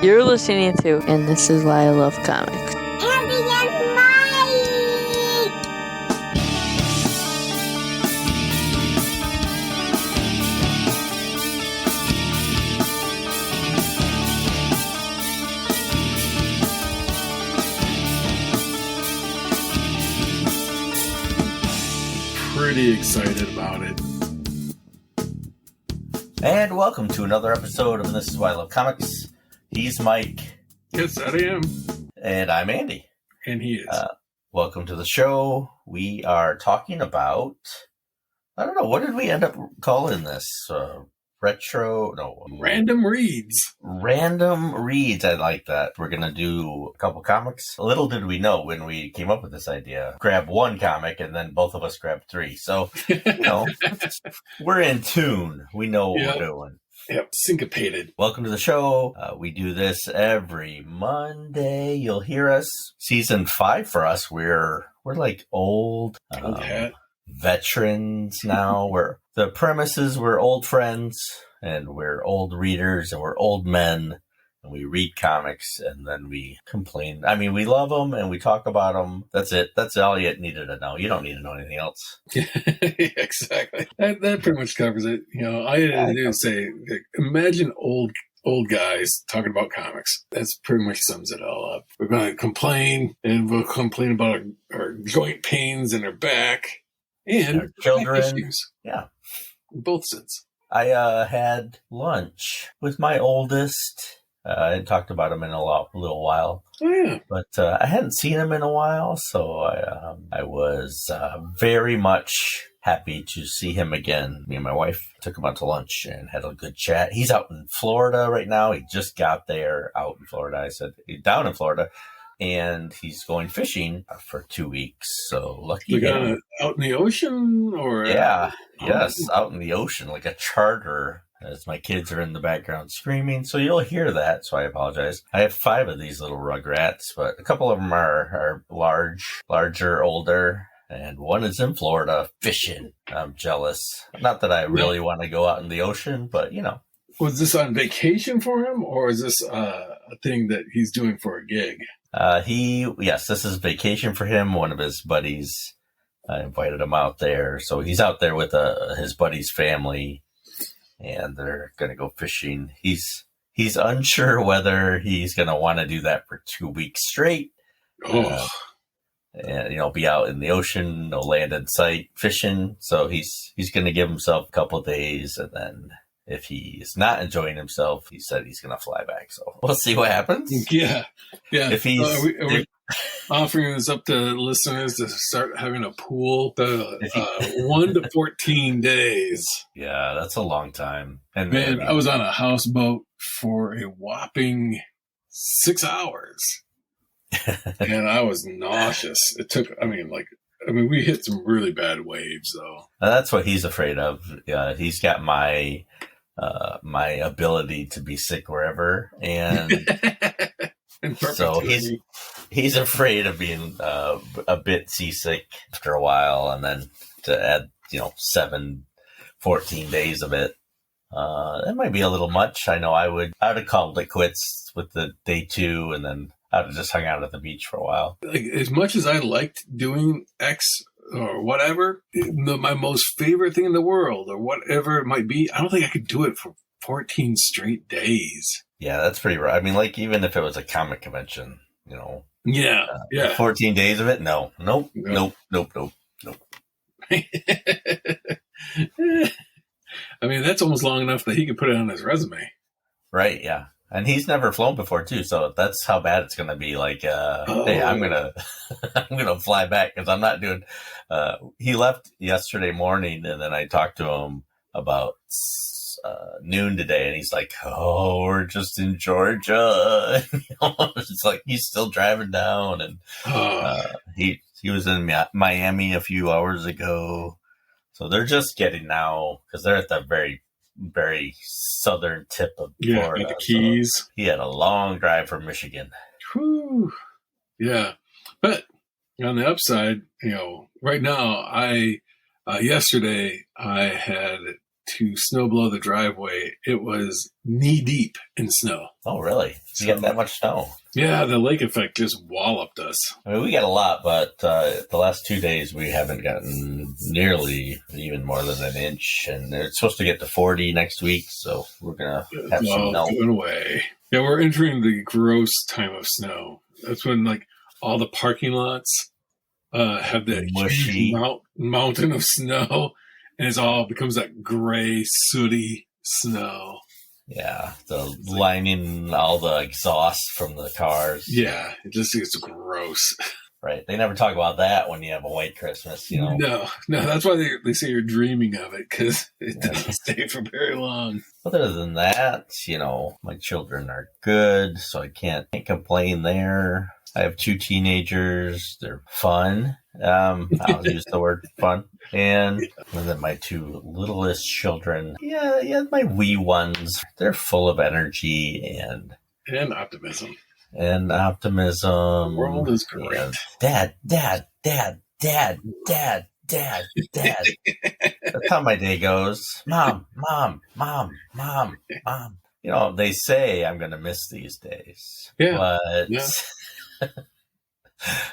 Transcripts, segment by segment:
You're listening to And This Is Why I Love Comics. Andy and Mike! Pretty excited about it. And welcome to another episode of This Is Why I Love Comics. He's Mike. Yes, that I am. And I'm Andy. And he is. Welcome to the show. We are talking about, I don't know, what did we end up calling this? Random reads. Random reads. I like that. We're going to do a couple comics. Little did we know when we came up with this idea. Grab one comic and then both of us grab three. So, we're in tune. We know what we're doing. Yep, syncopated. Welcome to the show. We do this every Monday. You'll hear us. Season 5 for us. We're like old veterans now. The premise is we're old friends and we're old readers and we're old men and we read comics and then we complain. I mean, we love them and we talk about them. That's it. That's all you needed to know. You don't need to know anything else. Exactly. That pretty much covers it. All you had to do is say, imagine old guys talking about comics. That's pretty much sums it all up. We're going to complain, and we'll complain about our joint pains in our back and our children. Issues. Yeah. In both sense. I had lunch with my oldest. I hadn't talked about him in a little while. Oh, yeah. But I hadn't seen him in a while, so I was very much happy to see him again. Me and my wife took him out to lunch and had a good chat. He's out in Florida right now. He just got there out in Florida. I said, down in Florida. And he's going fishing for 2 weeks. So lucky him. Out in the ocean? Or Yes, out in the ocean, like a charter, as my kids are in the background screaming. So you'll hear that, so I apologize. I have 5 of these little rugrats, but a couple of them are larger, older, and one is in Florida fishing. I'm jealous. Not that I really want to go out in the ocean, but Was this on vacation for him, or is this a thing that he's doing for a gig? This is vacation for him. One of his buddies invited him out there. So he's out there with his buddy's family, and they're going to go fishing. He's unsure whether he's going to want to do that for 2 weeks straight. And, be out in the ocean, no land in sight, fishing. So he's going to give himself a couple of days, and then if he is not enjoying himself, he said he's going to fly back. So we'll see what happens. Yeah. If he's are we offering this up to listeners to start having a pool, 1 to 14 days. Yeah, that's a long time. And man, I was on a houseboat for a whopping 6 hours, and I was nauseous. It took. We hit some really bad waves, though. That's what he's afraid of. He's got my ability to be sick wherever, and so he's afraid of being a bit seasick after a while, and then to add 14 days of it. That might be a little much. I know I would have called it quits with the day 2, and then I'd have just hung out at the beach for a while. Like, as much as I liked doing X or whatever, my most favorite thing in the world or whatever it might be, I don't think I could do it for 14 straight days. Yeah, that's pretty rough. I mean, like, even if it was a comic convention, Yeah. 14 days of it? Nope. I mean, that's almost long enough that he could put it on his resume. Right, yeah. And he's never flown before too, so that's how bad it's going to be. Like, hey, I'm gonna fly back because I'm not doing. He left yesterday morning, and then I talked to him about noon today, and he's like, "Oh, we're just in Georgia." It's like he's still driving down, and he was in Miami a few hours ago, so they're just getting now because they're at the very, very southern tip of Florida. The Keys. So he had a long drive from Michigan. Whew. Yeah. But on the upside, right now, yesterday I had to snow blow the driveway, it was knee deep in snow. Oh, really? You got that much snow? Yeah, the lake effect just walloped us. I mean, we got a lot, but the last 2 days we haven't gotten nearly even more than an inch, and it's supposed to get to 40 next week, so we're gonna have some melt. Going away. Yeah, we're entering the gross time of snow. That's when like all the parking lots have that mushy mountain of snow, and it all becomes that gray, sooty snow. Yeah, the lining all the exhaust from the cars. Yeah, it just gets gross. Right. They never talk about that when you have a white Christmas, you know. No, that's why they say you're dreaming of it, because it doesn't stay for very long. Other than that, you know, my children are good, so I can't complain there. I have 2 teenagers. They're fun. I'll use the word fun. And then my 2 littlest children, my wee ones, they're full of energy and optimism. The world is great. And Dad. That's how my day goes. Mom. You know, they say I'm going to miss these days. Yeah. But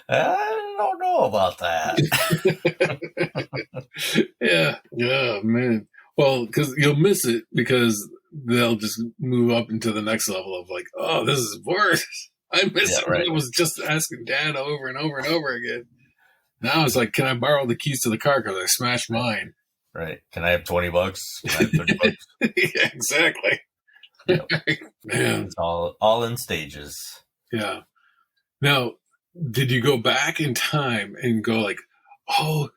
I don't know about that. Yeah, man. Well, because you'll miss it because they'll just move up into the next level of like, oh, this is worse. I miss it. Right. I was just asking Dad over and over and over again. Now it's like, can I borrow the keys to the car because I smashed mine? Right. Can I have $20? Can I have $30? Yeah, exactly. Yep. Man, it's all in stages. Yeah. Now, did you go back in time and go like, oh,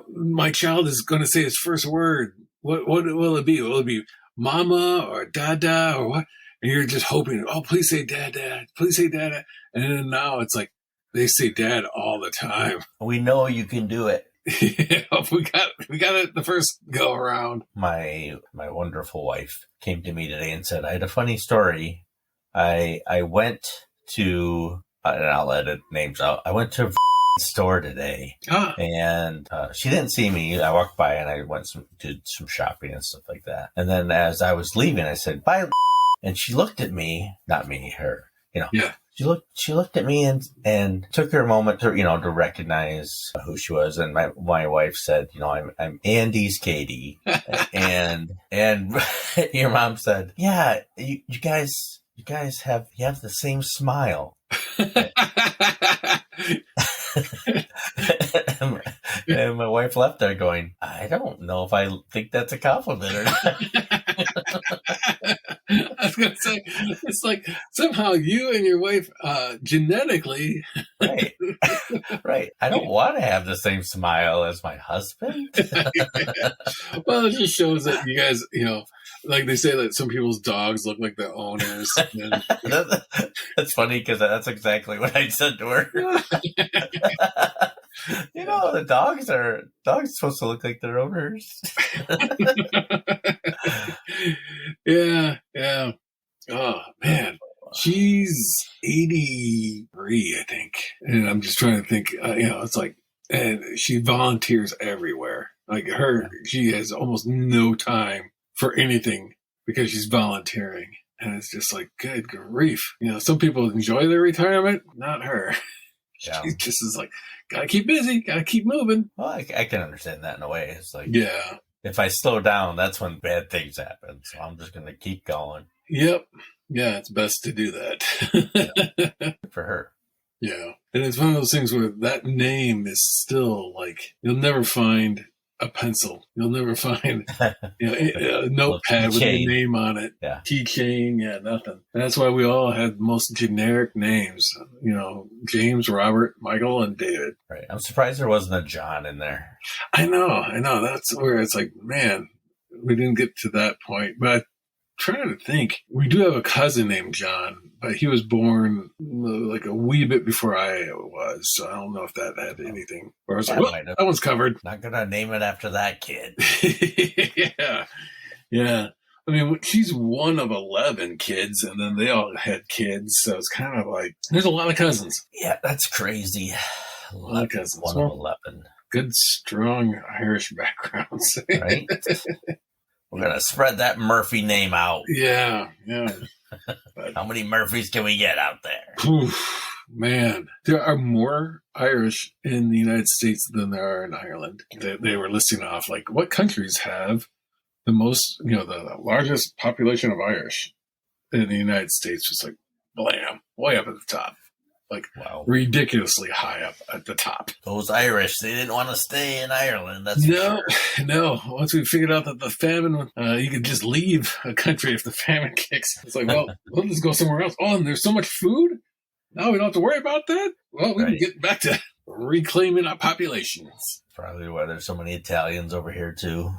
my child is going to say his first word. What will it be? Will it be mama or dada or what? And you're just hoping, oh, please say dad, please say dad. And then now it's like they say dad all the time. We know you can do it. Yeah, we got it the first go around. My wonderful wife came to me today and said, I had a funny story. I went to, and I'll edit names out. I went to a store today, and she didn't see me. I walked by and I did some shopping and stuff like that. And then as I was leaving, I said, bye. And she looked at me, not me, her, you know. Yeah. She looked at me and took her a moment to, you know, to recognize who she was. And my wife said, you know, I'm Andy's Katie. and your mom said, yeah, you guys have the same smile. And my wife left there going, I don't know if I think that's a compliment or not. I was going to say, it's like somehow you and your wife genetically. Right. Right. I don't want to have the same smile as my husband. Well, it just shows that you guys, you know, like they say that some people's dogs look like their owners. And that's funny because that's exactly what I said to her. You know, the dogs are supposed to look like their owners. Yeah. Oh man, she's 83, I think, and I'm just trying to think. You know, it's like, and she volunteers everywhere. Like she has almost no time for anything because she's volunteering, and it's just like, good grief. You know, some people enjoy their retirement, not her. Yeah. She just is like, gotta keep busy, gotta keep moving. Well, I can understand that in a way. It's like, yeah, if I slow down, that's when bad things happen. So I'm just going to keep going. Yep. Yeah, it's best to do that. Yeah. Good for her. Yeah. And it's one of those things where that name is still like, you'll never find a pencil. You'll never find a notepad with a name on it. Yeah. Keychain. Yeah, nothing. And that's why we all have most generic names. You know, James, Robert, Michael, and David. Right. I'm surprised there wasn't a John in there. I know. That's where it's like, man, we didn't get to that point. But I'm trying to think. We do have a cousin named John, but he was born like a wee bit before I was. So I don't know if that had anything. Or I was like, well, that one's covered. Not going to name it after that kid. Yeah. I mean, she's one of 11 kids, and then they all had kids. So it's kind of like, there's a lot of cousins. Yeah, that's crazy. A lot of cousins. One of 11. Good, strong Irish backgrounds. Right? We're going to spread that Murphy name out. Yeah. How many Murphys can we get out there? Oof, man, there are more Irish in the United States than there are in Ireland. They were listing off like what countries have the most, the largest population of Irish in the United States. Just like blam, way up at the top, like Wow. ridiculously high up at the top. Those Irish, they didn't want to stay in Ireland. That's No, for sure. no. Once we figured out that the famine, you could just leave a country if the famine kicks. It's like, well, let's go somewhere else. Oh, and there's so much food. Now we don't have to worry about that. Well, we can get back to reclaiming our populations. Probably why there's so many Italians over here too.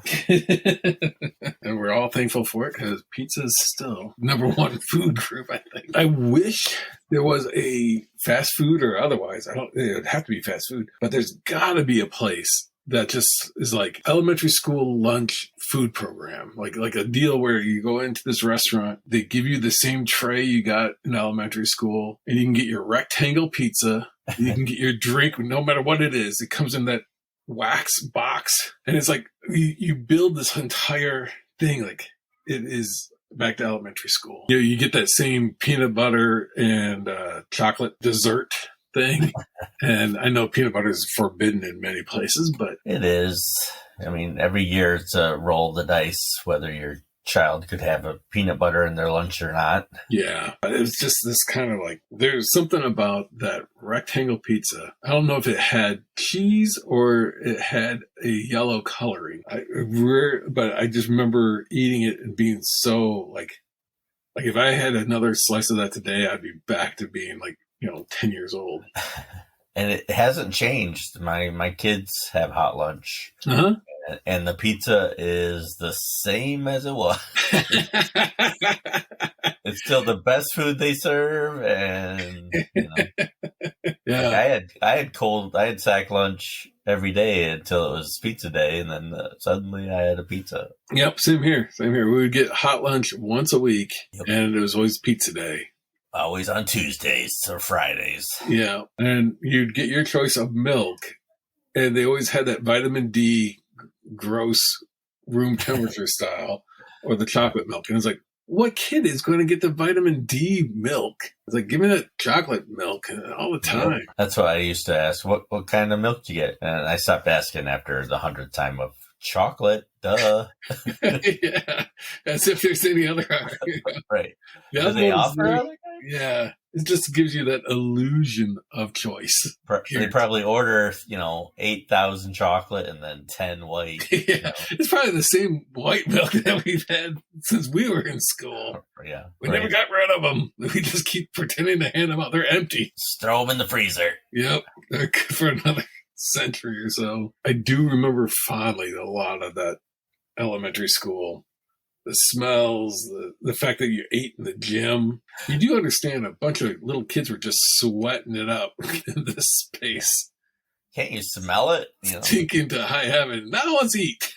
And we're all thankful for it because pizza is still number one food group, I think. I wish there was a fast food or otherwise. It would have to be fast food, but there's got to be a place that just is like elementary school lunch food program, like a deal where you go into this restaurant, they give you the same tray you got in elementary school, and you can get your rectangle pizza, you can get your drink, no matter what it is. It comes in that wax box, and it's like you build this entire thing like it is back to elementary school. You get that same peanut butter and chocolate dessert thing. And I know peanut butter is forbidden in many places, but it is. I mean, every year it's a roll of the dice whether your child could have a peanut butter in their lunch or not. Yeah, it's just this kind of like, there's something about that rectangle pizza. I don't know if it had cheese or it had a yellow coloring. But I just remember eating it and being so like if I had another slice of that today, I'd be back to being like, 10 years old. And it hasn't changed. My kids have hot lunch. Uh-huh. And the pizza is the same as it was. It's still the best food they serve, and yeah. Like I had sack lunch every day until it was pizza day, and then suddenly I had a pizza. Yep, same here. We would get hot lunch once a week, and it was always pizza day. Always on Tuesdays or Fridays. Yeah, and you'd get your choice of milk, and they always had that vitamin D gross room temperature style or the chocolate milk. And it's like, what kid is going to get the vitamin D milk? It's like, give me that chocolate milk all the time. That's what I used to ask. What kind of milk do you get? And I stopped asking after the 100th time of chocolate. Duh. Yeah, as if there's any other. Right. The Do they offer other kinds? Yeah, it just gives you that illusion of choice. They probably order, 8,000 chocolate and then 10 white. Yeah, it's probably the same white milk that we've had since we were in school. Yeah, we never got rid of them. We just keep pretending to hand them out. They're empty. Just throw them in the freezer. Yep, they're good for another century or so. I do remember fondly a lot of that elementary school. The smells, the fact that you ate in the gym. You do understand a bunch of little kids were just sweating it up in this space. Can't you smell it? Thinking to high heaven, now let's eat.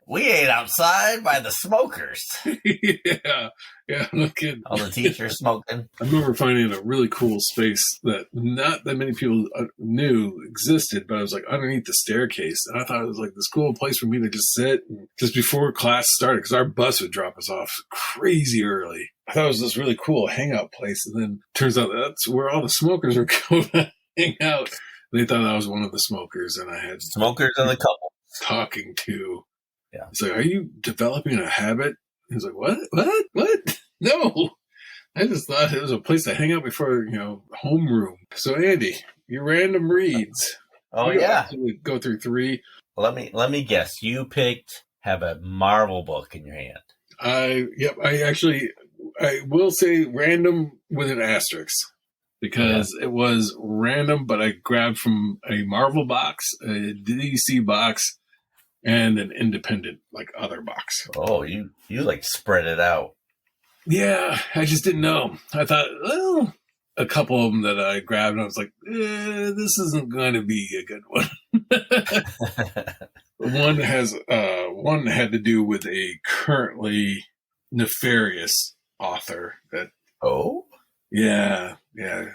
We ate outside by the smokers. Yeah, no kidding. All the teachers smoking. I remember finding a really cool space that not that many people knew existed, but I was like underneath the staircase. And I thought it was like this cool place for me to just sit and just before class started, because our bus would drop us off crazy early. I thought it was this really cool hangout place. And then turns out that's where all the smokers were going to hang out. They thought I was one of the smokers, and I had smokers and the couple talking to. Yeah. It's like, are you developing a habit? He's like, what? No. I just thought it was a place to hang out before, homeroom. So Andy, your random reads. Oh yeah. Go through 3. Let me guess. You have a Marvel book in your hand. I will say random with an asterisk. Because it was random, but I grabbed from a Marvel box, a DC box, and an independent, other box. Oh, you spread it out. Yeah, I just didn't know. I thought, well, a couple of them that I grabbed, and I was like, this isn't going to be a good one. One had to do with a currently nefarious author that. Oh. Yeah. Yeah,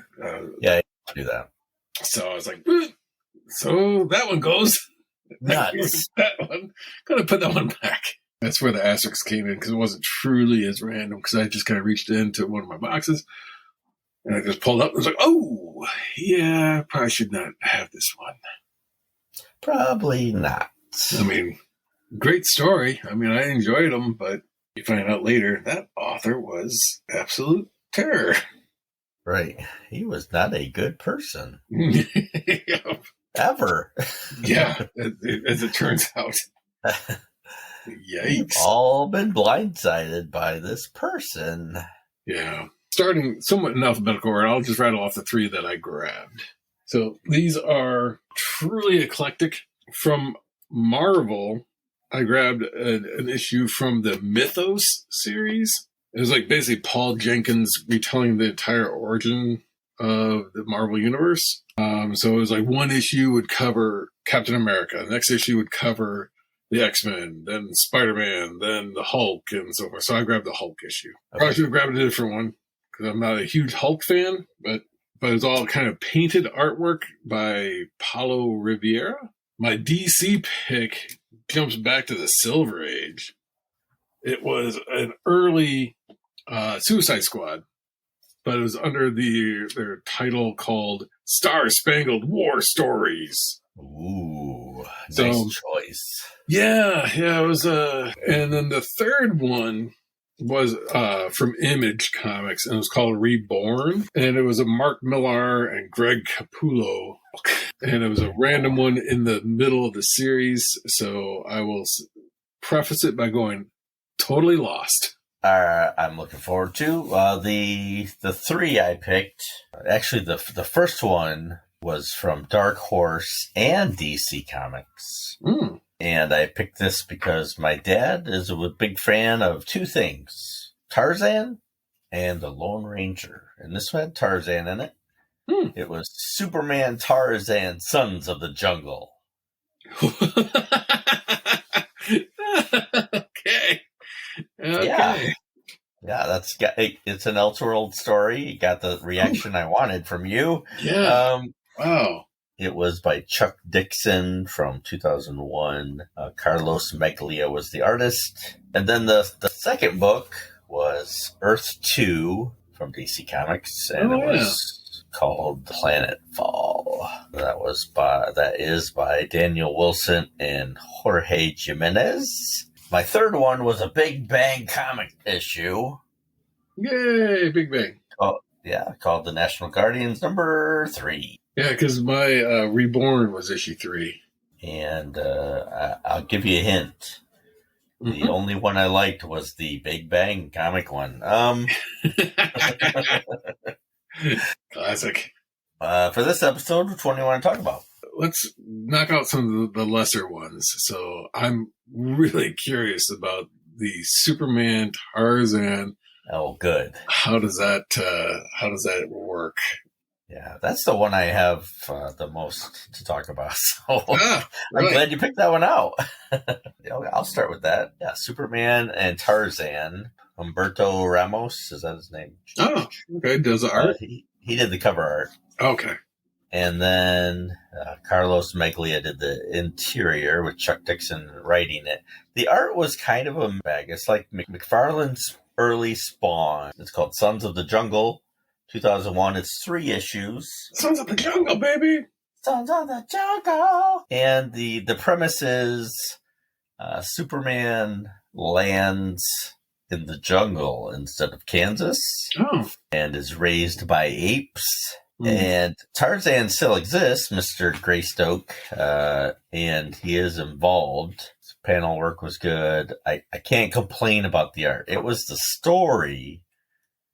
do that. So I was like, so that one goes. Nuts. That one. Gonna put that one back. that's where the asterisk came in, because it wasn't truly as random, because I just kind of reached into one of my boxes and I just pulled up and was like, oh, yeah, I probably should not have this one. Probably not. I mean, great story. I mean, I enjoyed them, but you find out later that author was absolute terror. Right. He was not a good person. Yeah. Ever. Yeah, as it turns out. Yikes. We've all been blindsided by this person. Yeah. Starting somewhat in alphabetical order, I'll just rattle off the three that I grabbed. So these are truly eclectic. From Marvel, I grabbed an issue from the Mythos series. It was like basically Paul Jenkins retelling the entire origin of the Marvel Universe. So it was like one issue would cover Captain America, the next issue would cover the X-Men, then Spider-Man, then the Hulk, and so forth. So I grabbed the Hulk issue. Okay. Probably should have grabbed a different one, because I'm not a huge Hulk fan, but it's all kind of painted artwork by Paulo Rivera. My DC pick jumps back to the Silver Age. It was an early Suicide Squad, but it was under their title called Star Spangled War Stories. Ooh, nice So, choice. Yeah, it was. And then the third one was from Image Comics, and it was called Reborn, and it was a Mark Millar and Greg Capullo, and it was a random one in the middle of the series. So I will preface it by going totally lost. I'm looking forward to the three I picked. Actually, the first one was from Dark Horse and DC Comics. Mm. And I picked this because my dad is a big fan of two things, Tarzan and the Lone Ranger. And this had Tarzan in it. Hmm. It was Superman, Tarzan, Sons of the Jungle. Okay. Yeah, it's an Elseworld story. You got the reaction I wanted from you. Yeah. Wow. It was by Chuck Dixon from 2001. Carlos Meglia was the artist. And then the second book was Earth 2 from DC Comics, and it was called Planetfall. That is by Daniel Wilson and Jorge Jimenez. My third one was a Big Bang comic issue. Yay, Big Bang. Called The National Guardians number 3. Yeah, because my Reborn was issue 3. And I'll give you a hint. Mm-hmm. The only one I liked was the Big Bang comic one. Classic. For this episode, which one do you want to talk about? Let's knock out some of the lesser ones. So I'm really curious about the Superman Tarzan. Oh, good. How does that work? Yeah, that's the one I have the most to talk about. So Right. I'm glad you picked that one out. I'll start with that. Yeah, Superman and Tarzan. Humberto Ramos, is that his name? Oh, okay. Does the art? He did the cover art. Okay. And then Carlos Meglia did the interior with Chuck Dixon writing it. The art was kind of a bag. It's like McFarlane's early Spawn. It's called Sons of the Jungle, 2001. It's 3 issues. Sons of the Jungle, baby. Sons of the Jungle. And the premise is Superman lands in the jungle instead of Kansas. Oh. And is raised by apes. And Tarzan still exists, Mr. Greystoke, and he is involved. His panel work was good. I can't complain about the art. It was the story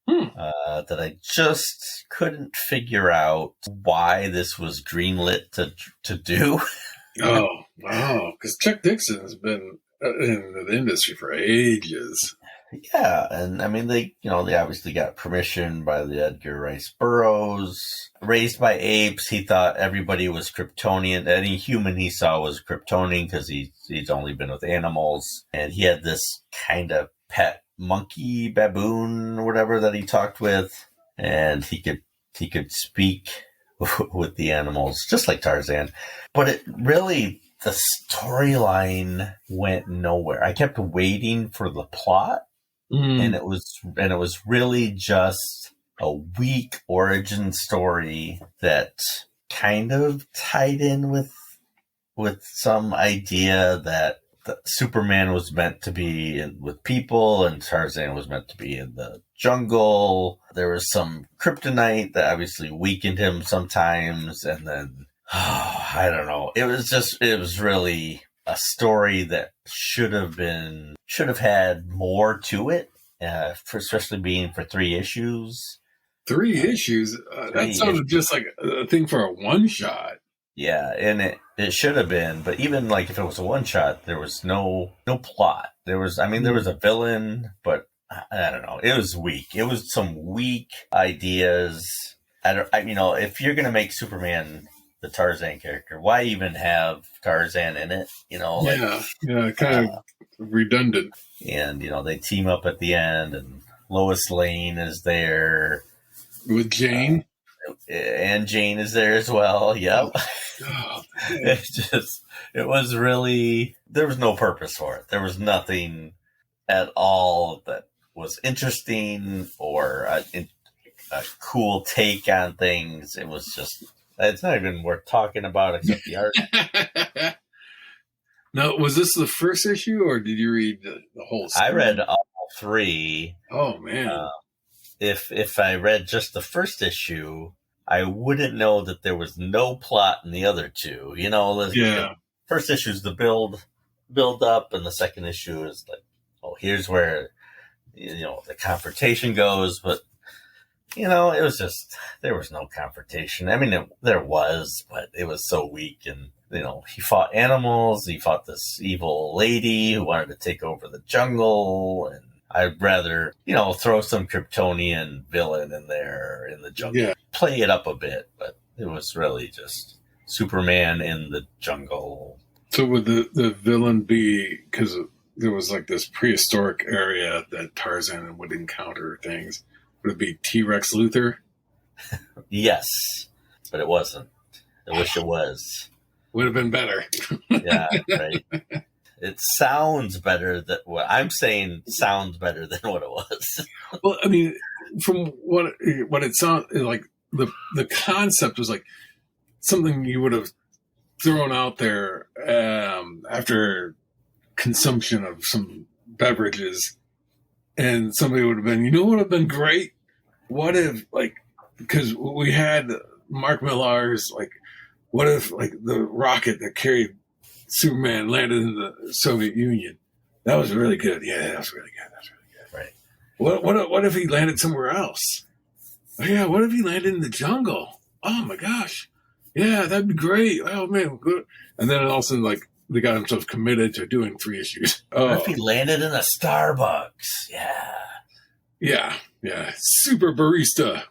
that I just couldn't figure out why this was greenlit to do. Oh, wow. Because Chuck Dixon has been in the industry for ages. Yeah, and I mean they obviously got permission by the Edgar Rice Burroughs. Raised by apes, he thought everybody was Kryptonian. Any human he saw was Kryptonian because he's only been with animals, and he had this kind of pet monkey baboon or whatever that he talked with, and he could speak with the animals just like Tarzan. But it really the storyline went nowhere. I kept waiting for the plot, and it was really just a weak origin story that kind of tied in with some idea that Superman was meant to be with people and Tarzan was meant to be in the jungle. There was some kryptonite that obviously weakened him sometimes, and then I don't know. It was really a story that should have had more to it, especially being for 3 issues. 3 issues? That sounded just like a thing for a one-shot. Yeah, and it should have been, but even like if it was a one-shot, there was no plot. There was a villain, but I don't know. It was weak. It was some weak ideas. If you're gonna make Superman the Tarzan character, why even have Tarzan in it? Kind of redundant. And they team up at the end, and Lois Lane is there with Jane. And Jane is there as well. Yep. Oh, it was really, there was no purpose for it. There was nothing at all that was interesting or a cool take on things. It was just, it's not even worth talking about except the art. Now, was this the first issue or did you read the whole story? I read all 3. Oh, man. If I read just the first issue, I wouldn't know that there was no plot in the other 2. The first issue is the build up, and the second issue is like, oh, here's where the confrontation goes. But it was just, there was no confrontation. I mean, there was, but it was so weak. And he fought animals. He fought this evil lady who wanted to take over the jungle, and I'd rather, throw some Kryptonian villain in there in the jungle. Yeah. Play it up a bit, but it was really just Superman in the jungle. So would the villain be, because there was like this prehistoric area that Tarzan would encounter things, would it be T-Rex Luthor? Yes, but it wasn't. I wish it was. Would have been better. Yeah, right. It sounds better than what I'm saying. Sounds better than what it was. Well, I mean, from what it sounded like, the concept was like something you would have thrown out there after consumption of some beverages, and somebody would have been, what would have been great? What if, because we had Mark Millar's, what if the rocket that carried Superman landed in the Soviet Union? That was really good. Yeah, that was really good. That's really good. Right. What if he landed somewhere else? Oh, yeah, what if he landed in the jungle? Oh my gosh. Yeah, that'd be great. Oh man, good. And then all of a sudden, they got themselves committed to doing 3 issues. What if he landed in a Starbucks? Yeah. Yeah. Super barista.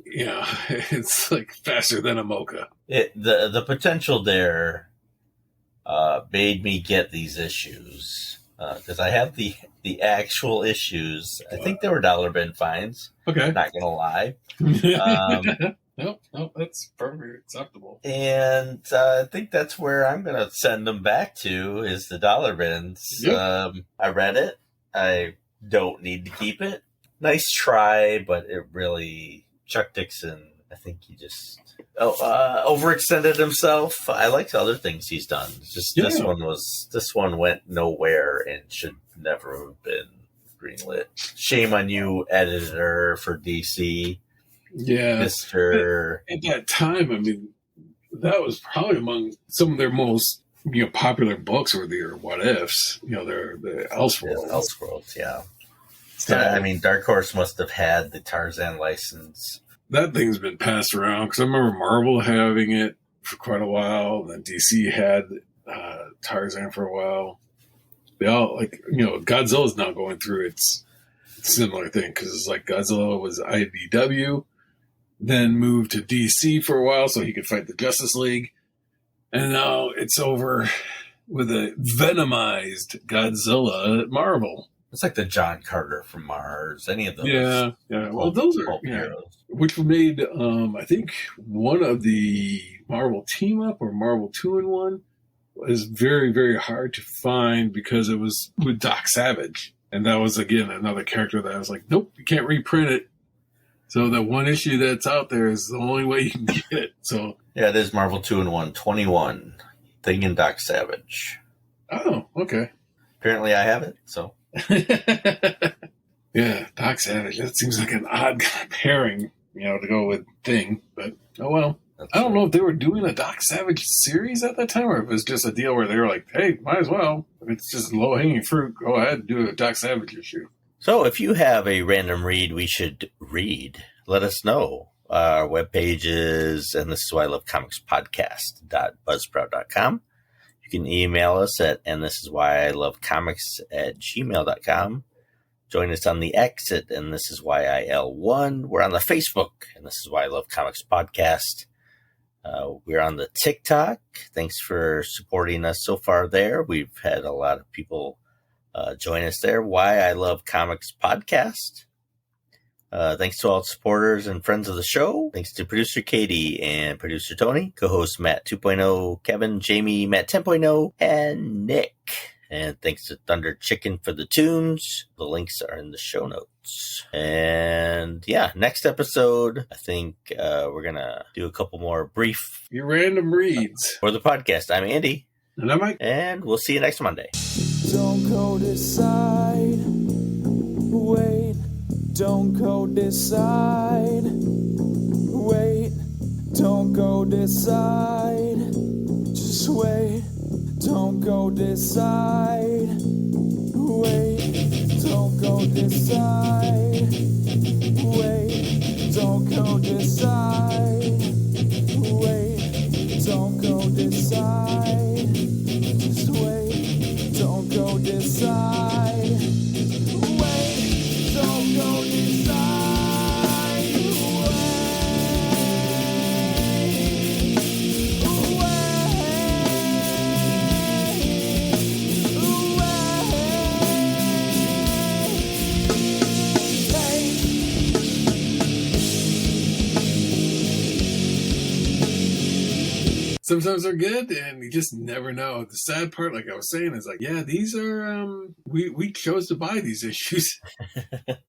Yeah, it's faster than a mocha. The potential there made me get these issues because I have the actual issues. I think they were $1 fines. Okay, not gonna lie. Nope, that's perfectly acceptable. And I think that's where I'm gonna send them back to is the dollar bins. Yep. I read it. I don't need to keep it. Nice try, but it really, Chuck Dixon, I think he just overextended himself. I like other things he's done. This one went nowhere and should never have been greenlit. Shame on you, editor for DC. Yeah, Mister. At that time, I mean, that was probably among some of their most popular books were their What Ifs. Their Elseworlds. Yeah, Elseworlds, yeah. So, I mean, Dark Horse must have had the Tarzan license. That thing's been passed around because I remember Marvel having it for quite a while. Then DC had Tarzan for a while. They all Godzilla's now going through its similar thing because it's Godzilla was IDW, then moved to DC for a while so he could fight the Justice League, and now it's over with a venomized Godzilla at Marvel. It's like the John Carter from Mars, any of those. Yeah. Well, those are heroes. Which made, I think, one of the Marvel Team Up or Marvel 2-in-1 was very, very hard to find because it was with Doc Savage. And that was, again, another character that I was like, nope, you can't reprint it. So the one issue that's out there is the only way you can get it. So yeah, it is Marvel 2-in-1, 21, Thing and Doc Savage. Oh, okay. Apparently I have it, so. Yeah, Doc Savage. That seems like an odd pairing, to go with Thing. But, oh well. I don't know if they were doing a Doc Savage series at that time or if it was just a deal where they were like, hey, might as well. If it's just low-hanging fruit, go ahead and do a Doc Savage issue. So if you have a random read we should read, let us know. Our webpage is, and this is why I love comics podcast.buzzsprout.com. You can email us at, and this is why I love comics at gmail.com. Join us on the X at, and this is why I L1. We're on the Facebook, and this is why I love comics podcast. We're on the TikTok. Thanks for supporting us so far there. We've had a lot of people join us there. Why I Love Comics podcast. Thanks to all the supporters and friends of the show. Thanks to producer Katie and producer Tony, co-host Matt 2.0, Kevin, Jamie, Matt 10.0, and Nick. And thanks to Thunder Chicken for the tunes. The links are in the show notes. And yeah, next episode, I think we're going to do a couple more brief Your random reads. for the podcast. I'm Andy. And I'm Mike. And we'll see you next Monday. Don't go decide. Wait. Don't go decide. Wait. Don't go decide. Just wait. Don't go decide. Wait. Don't go decide. Wait. Don't go decide. Wait. Don't go decide. Just wait. Don't go decide. Wait. Don't go decide. Sometimes they're good, and you just never know. The sad part, like I was saying, is like, yeah, these are, we chose to buy these issues.